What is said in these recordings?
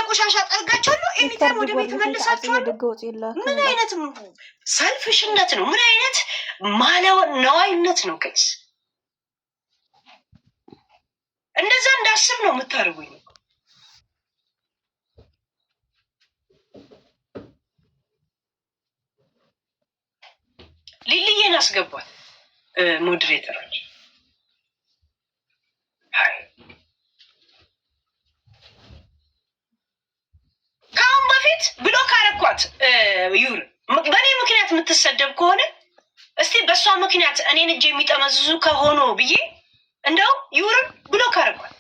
ቆሻሻ ጠርጋቸዋለሁ። ኤኒታይም ወደ ቤት መልሳቸዋለሁ። ምን አይነት ሰልፍሽነት ነው? ምን አይነት ነዋይነት ነው? ከይስ እንደዛ እንዳስብ ነው የምታደርጉኝ። ሊልዬን አስገቧል ሞዴሬተሮች። ከአሁን በፊት ብሎክ አረኳት። ዩር በእኔ ምክንያት የምትሰደብ ከሆነ እስቲ በእሷ ምክንያት እኔን እጅ የሚጠመዝዙ ከሆኑ ብዬ እንደው ዩርን ብሎክ አረኳት።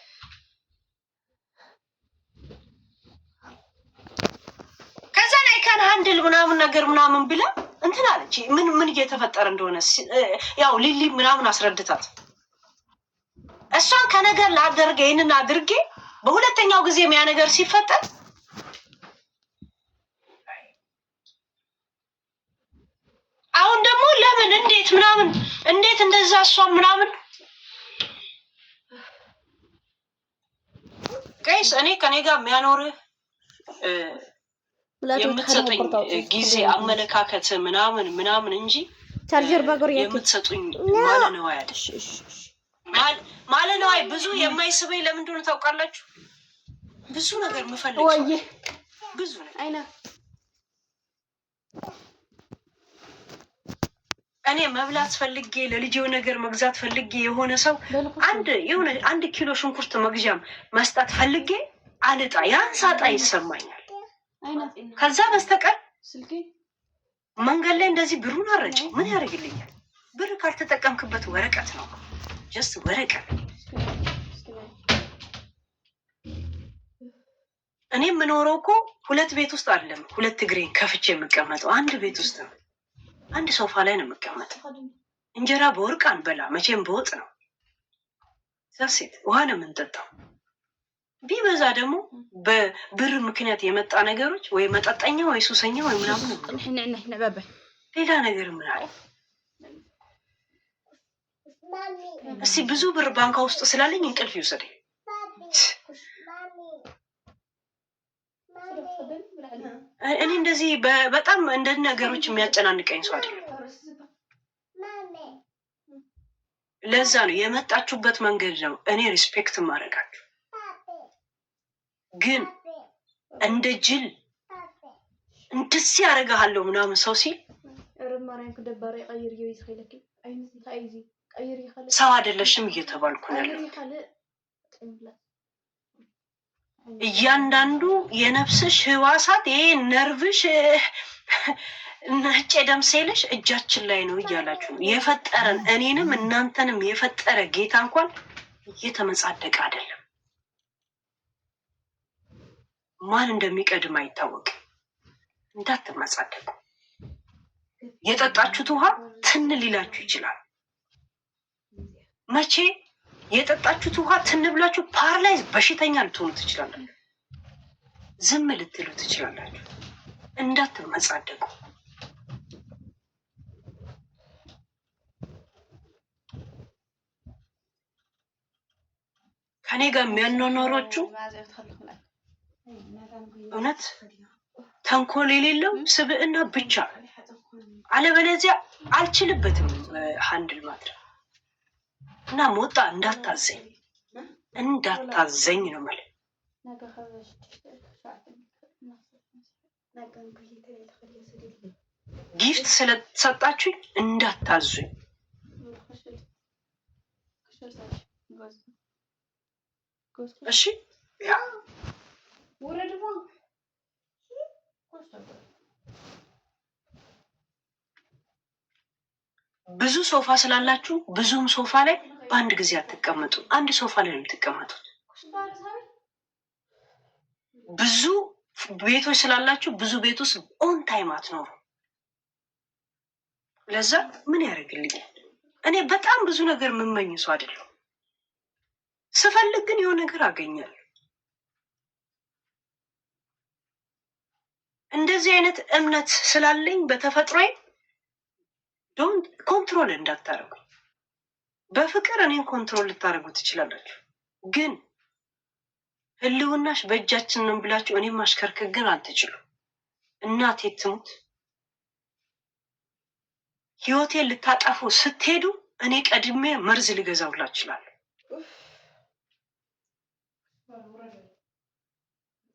ከዛ ላይ ካን ሃንድል ምናምን ነገር ምናምን ብላ እንትን አለች። ምን እየተፈጠረ እንደሆነ ያው ሊሊ ምናምን አስረድታት እሷን ከነገር ላደርገ ይህንን አድርጌ በሁለተኛው ጊዜ ያ ነገር ሲፈጠር አሁን ደግሞ ለምን እንዴት እንደዛ እሷን ምናምን ጋይስ እኔ ከኔ ጋር የሚያኖርህ የምትሰጡኝ ጊዜ አመለካከት ምናምን እንጂ ቻርጀር ባጎር የምትሰጡኝ ማለት ነው። ብዙ የማይስበኝ ለምን እንደሆነ ታውቃላችሁ? ብዙ ነገር የምፈልግ ብዙ ነገር እኔ መብላት ፈልጌ ለልጅ የሆነ ነገር መግዛት ፈልጌ የሆነ ሰው አንድ ኪሎ ሽንኩርት መግዣም መስጠት ፈልጌ አልጣ ያን ሳጣ ይሰማኛል። ከዛ በስተቀር መንገድ ላይ እንደዚህ ብሩን አረጭ ምን ያደርግልኛል? ብር ካልተጠቀምክበት ወረቀት ነው፣ ጀስት ወረቀት። እኔ የምኖረው እኮ ሁለት ቤት ውስጥ አይደለም። ሁለት እግሬን ከፍቼ የምቀመጠው አንድ ቤት ውስጥ ነው። አንድ ሶፋ ላይ ነው የምቀመጠው። እንጀራ በወርቅ አንበላ መቼም በወጥ ነው። ዛሴት ውሃ ነው የምንጠጣው። ቢበዛ ደግሞ በብር ምክንያት የመጣ ነገሮች ወይ መጠጠኛ ወይ ሱሰኛ ወይ ምናምን ሌላ ነገር ምን አለ? እስቲ ብዙ ብር ባንካ ውስጥ ስላለኝ እንቅልፍ ይውሰደኝ። እኔ እንደዚህ በጣም እንደ ነገሮች የሚያጨናንቀኝ ሰው አይደለም። ለዛ ነው የመጣችሁበት መንገድ ነው እኔ ሪስፔክት ማድረጋችሁ። ግን እንደ ጅል እንደዚህ ያደርግሃለሁ ምናምን ሰው ሲል ሰው አይደለሽም እየተባልኩ ያለው። እያንዳንዱ የነፍስሽ ህዋሳት ይሄ ነርቭሽ ነጭ ደም ሴልሽ እጃችን ላይ ነው እያላችሁ ነው የፈጠረን። እኔንም እናንተንም የፈጠረ ጌታ እንኳን እየተመጻደቀ አይደለም። ማን እንደሚቀድም አይታወቅም። እንዳትመጻደቁ። የጠጣችሁት ውሃ ትን ሊላችሁ ይችላል። መቼ የጠጣችሁት ውሃ ትን ብላችሁ ፓራላይዝ በሽተኛ ልትሆኑ ትችላላችሁ። ዝም ልትሉ ትችላላችሁ። እንዳትመጻደቁ። ከኔ ጋር የሚያኗኗሯችሁ እውነት ተንኮል የሌለው ስብዕና ብቻ፣ አለበለዚያ አልችልበትም ሃንድል ማድረግ እና ሞጣ እንዳታዘኝ ነው ማለት። ጊፍት ስለተሰጣችሁኝ እንዳታዙኝ። እሺ ያ ብዙ ሶፋ ስላላችሁ ብዙም ሶፋ ላይ በአንድ ጊዜ አትቀመጡ። አንድ ሶፋ ላይ ነው የምትቀመጡት። ብዙ ቤቶች ስላላችሁ ብዙ ቤት ውስጥ ኦን ታይም አትኖሩ። ለዛ ምን ያደርግልኛል? እኔ በጣም ብዙ ነገር የምመኝ ሰው አይደለሁ። ስፈልግ ግን የሆነ ነገር አገኛለሁ። እንደዚህ አይነት እምነት ስላለኝ በተፈጥሮዬ ዶንት ኮንትሮል እንዳታረጉ። በፍቅር እኔን ኮንትሮል ልታደርጉ ትችላላችሁ፣ ግን ህልውናሽ በእጃችን ነው ብላችሁ እኔም ማሽከርከር ግን አትችሉም። እናቴ ትሙት ህይወቴን ልታጠፉ ስትሄዱ እኔ ቀድሜ መርዝ ልገዛውላችሁ እችላለሁ።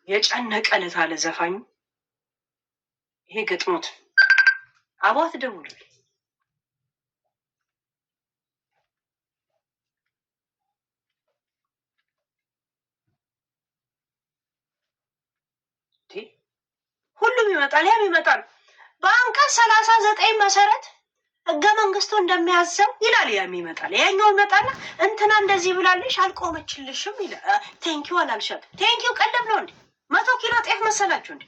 የጨነቀ ዕለት አለ ዘፋኙ። ይሄ ገጥሞት አቧት ደውል ሁሉም ይመጣል፣ ያም ይመጣል። በአንቀጽ 39 መሰረት ህገ መንግስቱ እንደሚያዘው ይላል። ያም ይመጣል፣ ያኛው ይመጣና እንትና እንደዚህ ብላለሽ አልቆመችልሽም ይላል። ቴንኪው አላልሻት። ቴንኪው ቀለብ ነው እንዴ? 100 ኪሎ ጤፍ መሰላችሁ እንዴ?